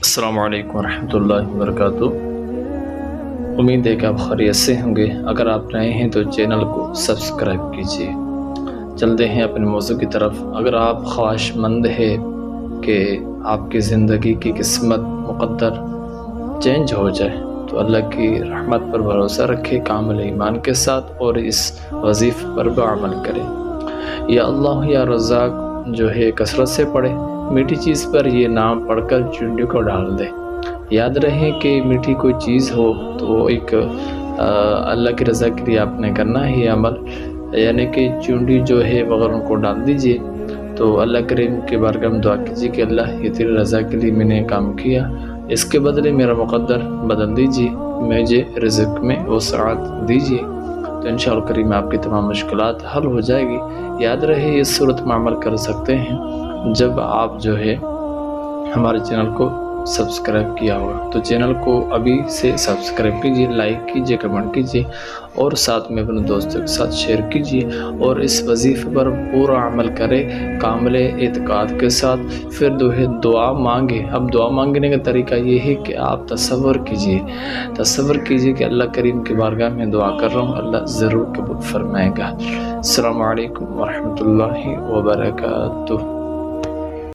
السلام علیکم ورحمۃ اللہ وبرکاتہ۔ امید ہے کہ آپ خیریت سے ہوں گے۔ اگر آپ نئے ہیں تو چینل کو سبسکرائب کیجیے۔ چلتے ہیں اپنے موضوع کی طرف۔ اگر آپ خواہش مند ہے کہ آپ کی زندگی کی قسمت مقدر چینج ہو جائے تو اللہ کی رحمت پر بھروسہ رکھے کامل ایمان کے ساتھ، اور اس وظیفے پر بھی عمل کرے۔ یا اللہ یا رزاق جو ہے کثرت سے پڑھے۔ میٹھی چیز پر یہ نام پڑھ کر چونڈی کو ڈال دے۔ یاد رہے کہ میٹھی کوئی چیز ہو تو ایک اللہ کی رضا کے لیے آپ نے کرنا ہے یہ عمل، یعنی کہ چونڈی جو ہے وغیرہ ان کو ڈال دیجئے۔ تو اللہ کریم کے بارگاہ میں دعا کیجیے کہ اللہ یہ تیری رضا کے لیے میں نے کام کیا، اس کے بدلے میرا مقدر بدل دیجیے، مجھے رزق میں وسعت دیجیے، تو انشاءاللہ کریم آپ کی تمام مشکلات حل ہو جائے گی۔ یاد رہے اس صورت میں عمل کر سکتے ہیں جب آپ جو ہے ہمارے چینل کو سبسکرائب کیا ہوگا۔ تو چینل کو ابھی سے سبسکرائب کیجیے، لائک کیجیے، کمنٹ کیجیے، اور ساتھ میں اپنے دوستوں کے ساتھ شیئر کیجیے، اور اس وظیفے پر پورا عمل کرے کامل اعتقاد کے ساتھ۔ پھر دعا مانگے۔ اب دعا مانگنے کا طریقہ یہ ہے کہ آپ تصور کیجیے کہ اللہ کریم کی بارگاہ میں دعا کر رہا ہوں، اللہ ضرور قبول فرمائے گا۔ السلام علیکم ورحمۃ اللہ وبرکاتہ۔